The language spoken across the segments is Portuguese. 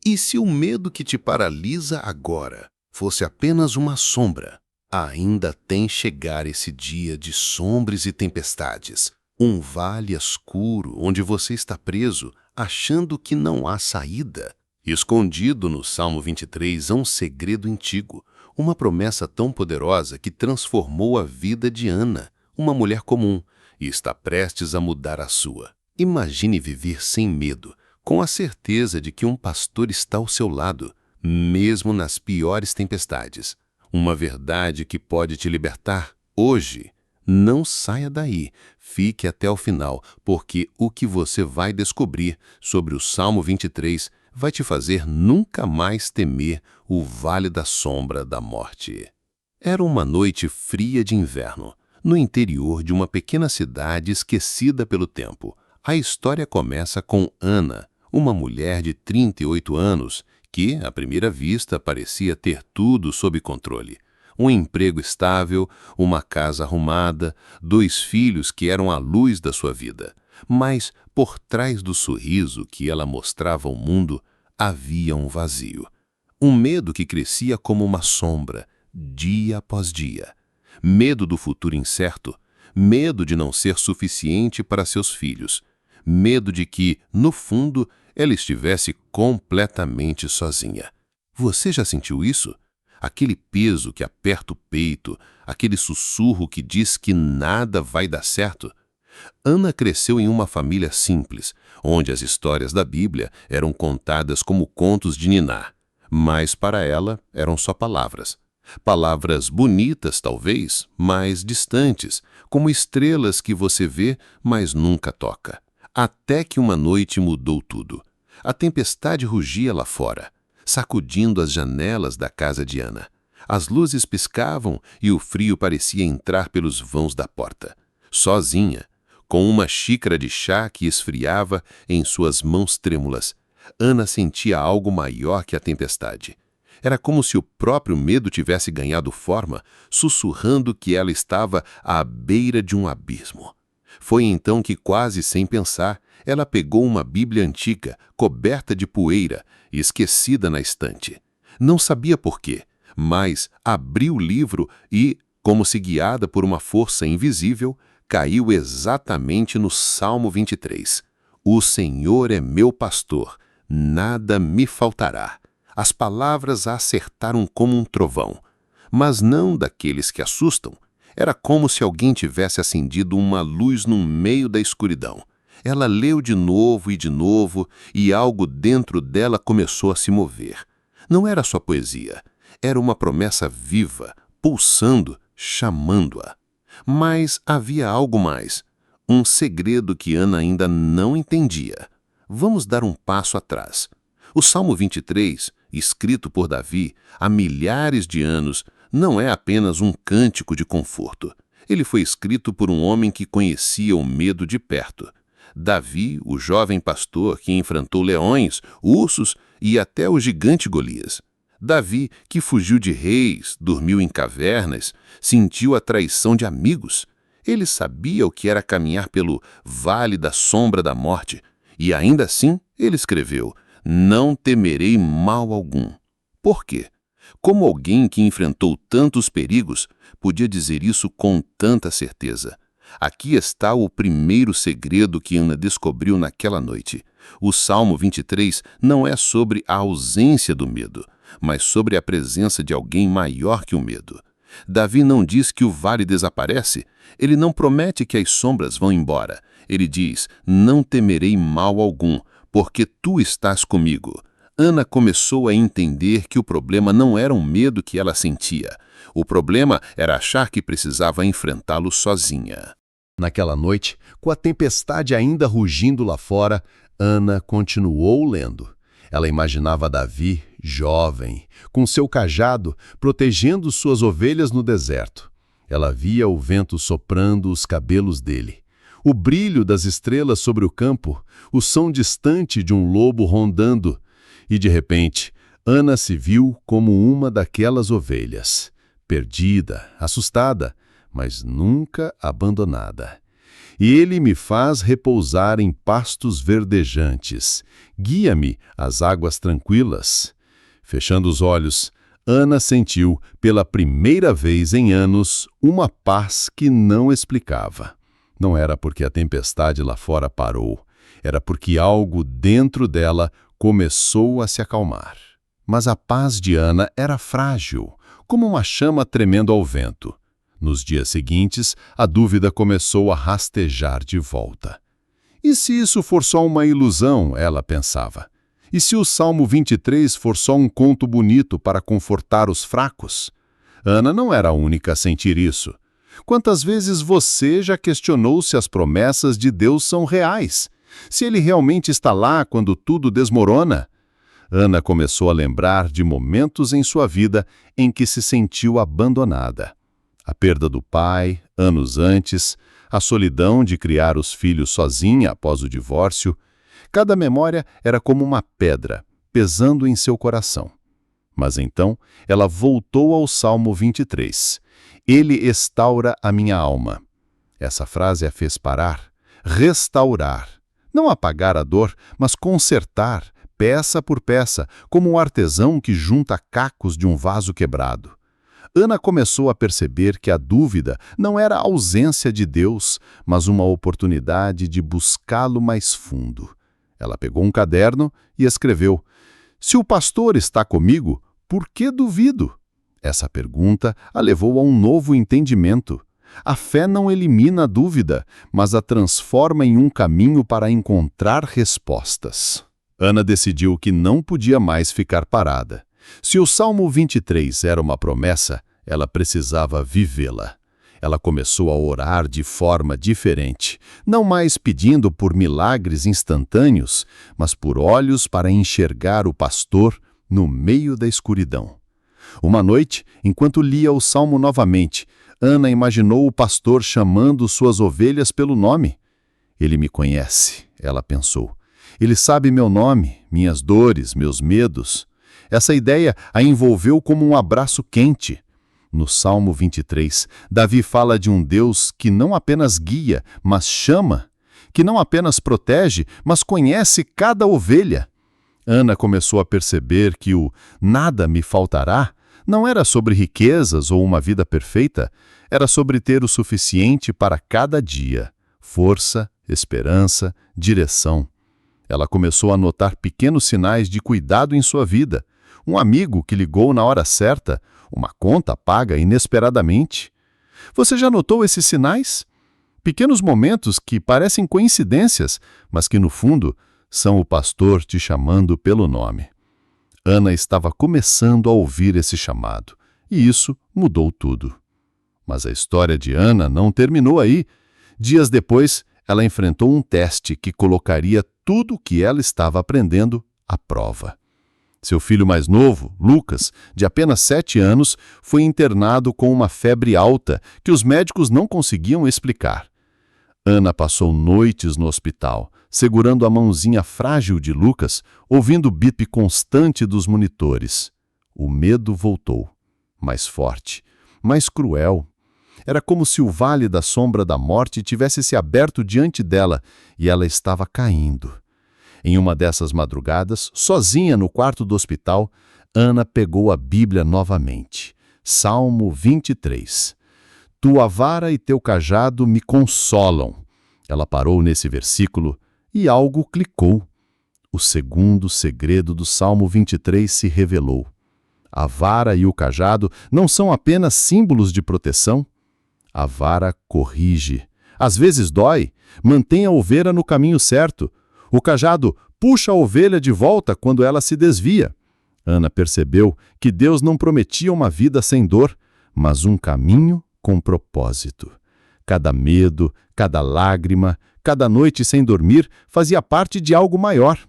E se o medo que te paralisa agora fosse apenas uma sombra? Ainda tem chegar esse dia de sombras e tempestades, um vale escuro onde você está preso, achando que não há saída. Escondido no Salmo 23 há um segredo antigo, uma promessa tão poderosa que transformou a vida de Ana, uma mulher comum, e está prestes a mudar a sua. Imagine viver sem medo, com a certeza de que um pastor está ao seu lado, mesmo nas piores tempestades. Uma verdade que pode te libertar hoje. Não saia daí, fique até o final, porque o que você vai descobrir sobre o Salmo 23 vai te fazer nunca mais temer o vale da sombra da morte. Era uma noite fria de inverno, no interior de uma pequena cidade esquecida pelo tempo. A história começa com Ana, uma mulher de 38 anos, que, à primeira vista, parecia ter tudo sob controle. Um emprego estável, uma casa arrumada, 2 filhos que eram a luz da sua vida. Mas, por trás do sorriso que ela mostrava ao mundo, havia um vazio. Um medo que crescia como uma sombra, dia após dia. Medo do futuro incerto, medo de não ser suficiente para seus filhos, medo de que, no fundo, ela estivesse completamente sozinha. Você já sentiu isso? Aquele peso que aperta o peito, aquele sussurro que diz que nada vai dar certo? Ana cresceu em uma família simples, onde as histórias da Bíblia eram contadas como contos de niná, mas para ela eram só palavras. Palavras bonitas, talvez, mas distantes, como estrelas que você vê, mas nunca toca. Até que uma noite mudou tudo. A tempestade rugia lá fora, sacudindo as janelas da casa de Ana. As luzes piscavam e o frio parecia entrar pelos vãos da porta. Sozinha, com uma xícara de chá que esfriava em suas mãos trêmulas, Ana sentia algo maior que a tempestade. Era como se o próprio medo tivesse ganhado forma, sussurrando que ela estava à beira de um abismo. Foi então que, quase sem pensar, ela pegou uma Bíblia antiga, coberta de poeira e esquecida na estante. Não sabia por quê, mas abriu o livro e, como se guiada por uma força invisível, caiu exatamente no Salmo 23. O Senhor é meu pastor, nada me faltará. As palavras a acertaram como um trovão, mas não daqueles que assustam. Era como se alguém tivesse acendido uma luz no meio da escuridão. Ela leu de novo e algo dentro dela começou a se mover. Não era só poesia, era uma promessa viva, pulsando, chamando-a. Mas havia algo mais, um segredo que Ana ainda não entendia. Vamos dar um passo atrás. O Salmo 23, escrito por Davi há milhares de anos, não é apenas um cântico de conforto. Ele foi escrito por um homem que conhecia o medo de perto. Davi, o jovem pastor que enfrentou leões, ursos e até o gigante Golias. Davi, que fugiu de reis, dormiu em cavernas, sentiu a traição de amigos. Ele sabia o que era caminhar pelo vale da sombra da morte. E ainda assim, ele escreveu: "Não temerei mal algum." Por quê? Como alguém que enfrentou tantos perigos podia dizer isso com tanta certeza? Aqui está o primeiro segredo que Ana descobriu naquela noite. O Salmo 23 não é sobre a ausência do medo, mas sobre a presença de alguém maior que o medo. Davi não diz que o vale desaparece, ele não promete que as sombras vão embora. Ele diz: "Não temerei mal algum, porque tu estás comigo." Ana começou a entender que o problema não era um medo que ela sentia. O problema era achar que precisava enfrentá-lo sozinha. Naquela noite, com a tempestade ainda rugindo lá fora, Ana continuou lendo. Ela imaginava Davi, jovem, com seu cajado, protegendo suas ovelhas no deserto. Ela via o vento soprando os cabelos dele, o brilho das estrelas sobre o campo, o som distante de um lobo rondando. E, de repente, Ana se viu como uma daquelas ovelhas, perdida, assustada, mas nunca abandonada. e ele me faz repousar em pastos verdejantes. Guia-me às águas tranquilas. Fechando os olhos, Ana sentiu, pela primeira vez em anos, uma paz que não explicava. Não era porque a tempestade lá fora parou, era porque algo dentro dela começou a se acalmar. Mas a paz de Ana era frágil, como uma chama tremendo ao vento. Nos dias seguintes, a dúvida começou a rastejar de volta. E se isso for só uma ilusão, ela pensava? E se o Salmo 23 for só um conto bonito para confortar os fracos? Ana não era a única a sentir isso. Quantas vezes você já questionou se as promessas de Deus são reais? Se ele realmente está lá quando tudo desmorona? Ana começou a lembrar de momentos em sua vida em que se sentiu abandonada. A perda do pai, anos antes, a solidão de criar os filhos sozinha após o divórcio. Cada memória era como uma pedra, pesando em seu coração. Mas então ela voltou ao Salmo 23. Ele restaura a minha alma. Essa frase a fez parar, restaurar. Não apagar a dor, mas consertar, peça por peça, como um artesão que junta cacos de um vaso quebrado. Ana começou a perceber que a dúvida não era a ausência de Deus, mas uma oportunidade de buscá-lo mais fundo. Ela pegou um caderno e escreveu: "Se o pastor está comigo, por que duvido?" Essa pergunta a levou a um novo entendimento. A fé não elimina a dúvida, mas a transforma em um caminho para encontrar respostas. Ana decidiu que não podia mais ficar parada. Se o Salmo 23 era uma promessa, ela precisava vivê-la. Ela começou a orar de forma diferente, não mais pedindo por milagres instantâneos, mas por olhos para enxergar o pastor no meio da escuridão. Uma noite, enquanto lia o Salmo novamente, Ana imaginou o pastor chamando suas ovelhas pelo nome. "Ele me conhece", ela pensou. "Ele sabe meu nome, minhas dores, meus medos." Essa ideia a envolveu como um abraço quente. No Salmo 23, Davi fala de um Deus que não apenas guia, mas chama, que não apenas protege, mas conhece cada ovelha. Ana começou a perceber que o "nada me faltará" não era sobre riquezas ou uma vida perfeita, era sobre ter o suficiente para cada dia, força, esperança, direção. Ela começou a notar pequenos sinais de cuidado em sua vida. Um amigo que ligou na hora certa, uma conta paga inesperadamente. Você já notou esses sinais? Pequenos momentos que parecem coincidências, mas que no fundo são o pastor te chamando pelo nome. Ana estava começando a ouvir esse chamado, e isso mudou tudo. Mas a história de Ana não terminou aí. Dias depois, ela enfrentou um teste que colocaria tudo o que ela estava aprendendo à prova. Seu filho mais novo, Lucas, de apenas 7 anos, foi internado com uma febre alta que os médicos não conseguiam explicar. Ana passou noites no hospital, segurando a mãozinha frágil de Lucas, ouvindo o bip constante dos monitores. O medo voltou, mais forte, mais cruel. Era como se o vale da sombra da morte tivesse se aberto diante dela e ela estava caindo. Em uma dessas madrugadas, sozinha no quarto do hospital, Ana pegou a Bíblia novamente. Salmo 23. Tua vara e teu cajado me consolam. Ela parou nesse versículo e algo clicou. O segundo segredo do Salmo 23 se revelou. A vara e o cajado não são apenas símbolos de proteção. A vara corrige. Às vezes dói, mantém a ovelha no caminho certo. O cajado puxa a ovelha de volta quando ela se desvia. Ana percebeu que Deus não prometia uma vida sem dor, mas um caminho com propósito. Cada medo, cada lágrima, cada noite sem dormir fazia parte de algo maior.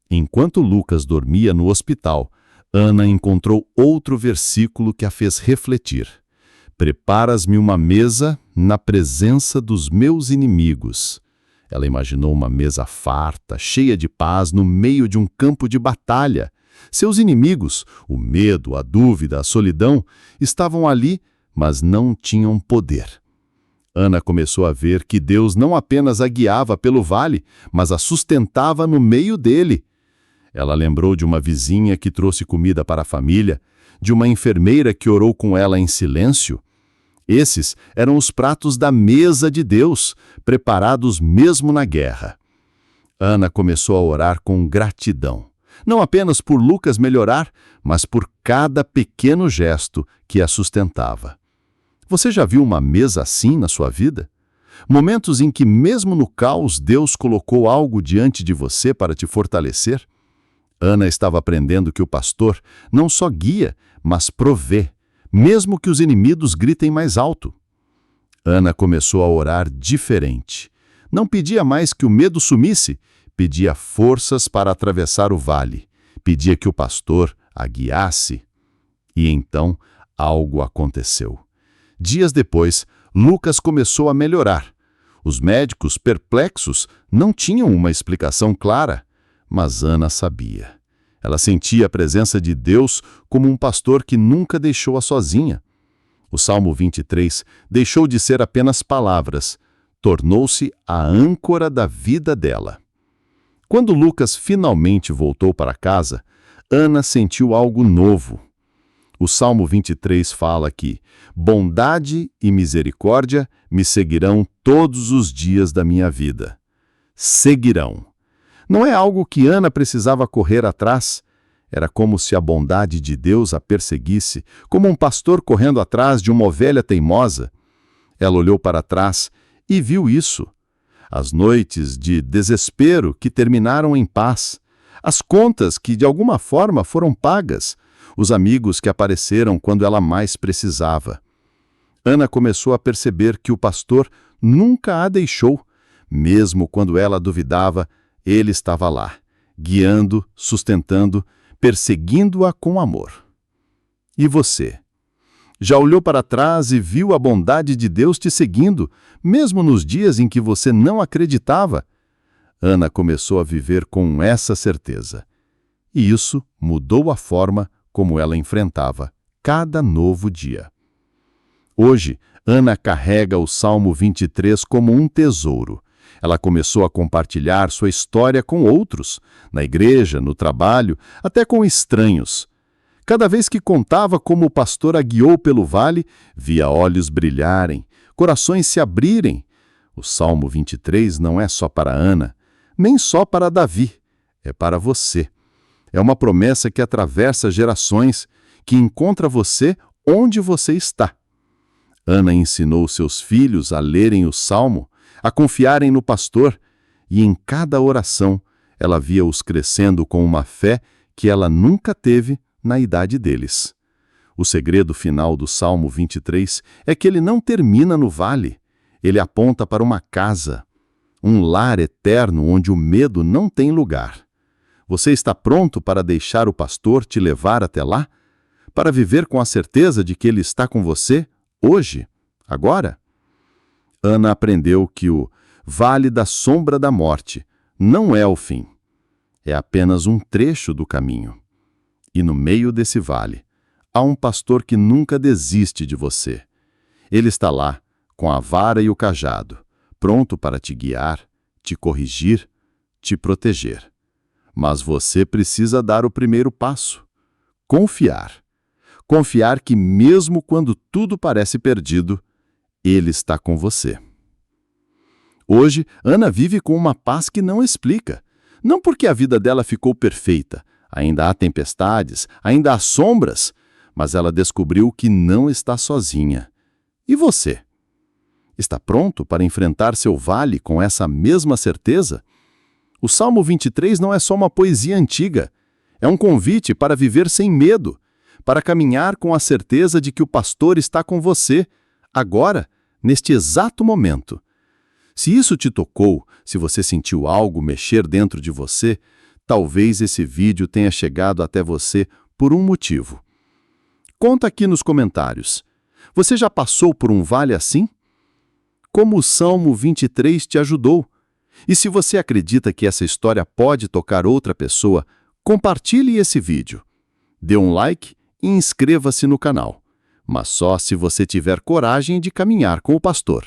Enquanto Lucas dormia no hospital, Ana encontrou outro versículo que a fez refletir. Preparas-me uma mesa na presença dos meus inimigos. Ela imaginou uma mesa farta, cheia de paz, no meio de um campo de batalha. Seus inimigos, o medo, a dúvida, a solidão, estavam ali, mas não tinham poder. Ana começou a ver que Deus não apenas a guiava pelo vale, mas a sustentava no meio dele. Ela lembrou de uma vizinha que trouxe comida para a família, de uma enfermeira que orou com ela em silêncio. Esses eram os pratos da mesa de Deus, preparados mesmo na guerra. Ana começou a orar com gratidão, não apenas por Lucas melhorar, mas por cada pequeno gesto que a sustentava. Você já viu uma mesa assim na sua vida? Momentos em que, mesmo no caos, Deus colocou algo diante de você para te fortalecer? Ana estava aprendendo que o pastor não só guia, mas provê, mesmo que os inimigos gritem mais alto. Ana começou a orar diferente. Não pedia mais que o medo sumisse, pedia forças para atravessar o vale, pedia que o pastor a guiasse. E então algo aconteceu. Dias depois, Lucas começou a melhorar. Os médicos, perplexos, não tinham uma explicação clara, mas Ana sabia. Ela sentia a presença de Deus como um pastor que nunca deixou-a sozinha. O Salmo 23 deixou de ser apenas palavras, tornou-se a âncora da vida dela. Quando Lucas finalmente voltou para casa, Ana sentiu algo novo. O Salmo 23 fala que bondade e misericórdia me seguirão todos os dias da minha vida. Seguirão. Não é algo que Ana precisava correr atrás. Era como se a bondade de Deus a perseguisse, como um pastor correndo atrás de uma ovelha teimosa. Ela olhou para trás e viu isso. As noites de desespero que terminaram em paz. As contas que, de alguma forma, foram pagas. Os amigos que apareceram quando ela mais precisava. Ana começou a perceber que o pastor nunca a deixou. Mesmo quando ela duvidava, ele estava lá, guiando, sustentando, perseguindo-a com amor. E você? Já olhou para trás e viu a bondade de Deus te seguindo, mesmo nos dias em que você não acreditava? Ana começou a viver com essa certeza. E isso mudou a forma como ela enfrentava cada novo dia. Hoje, Ana carrega o Salmo 23 como um tesouro. Ela começou a compartilhar sua história com outros, na igreja, no trabalho, até com estranhos. Cada vez que contava como o pastor a guiou pelo vale, via olhos brilharem, corações se abrirem. O Salmo 23 não é só para Ana, nem só para Davi, é para você. É uma promessa que atravessa gerações, que encontra você onde você está. Ana ensinou seus filhos a lerem o Salmo, a confiarem no pastor, e em cada oração ela via-os crescendo com uma fé que ela nunca teve na idade deles. O segredo final do Salmo 23 é que ele não termina no vale, ele aponta para uma casa, um lar eterno onde o medo não tem lugar. Você está pronto para deixar o pastor te levar até lá? Para viver com a certeza de que ele está com você, hoje, agora? Ana aprendeu que o vale da sombra da morte não é o fim. É apenas um trecho do caminho. E no meio desse vale, há um pastor que nunca desiste de você. Ele está lá, com a vara e o cajado, pronto para te guiar, te corrigir, te proteger. Mas você precisa dar o primeiro passo. Confiar. Confiar que mesmo quando tudo parece perdido, Ele está com você. Hoje, Ana vive com uma paz que não explica. Não porque a vida dela ficou perfeita. Ainda há tempestades, ainda há sombras, mas ela descobriu que não está sozinha. E você? Está pronto para enfrentar seu vale com essa mesma certeza? O Salmo 23 não é só uma poesia antiga. É um convite para viver sem medo, para caminhar com a certeza de que o pastor está com você, agora, neste exato momento. Se isso te tocou, se você sentiu algo mexer dentro de você, talvez esse vídeo tenha chegado até você por um motivo. Conta aqui nos comentários. Você já passou por um vale assim? Como o Salmo 23 te ajudou? E se você acredita que essa história pode tocar outra pessoa, compartilhe esse vídeo. Dê um like e inscreva-se no canal. Mas só se você tiver coragem de caminhar com o pastor.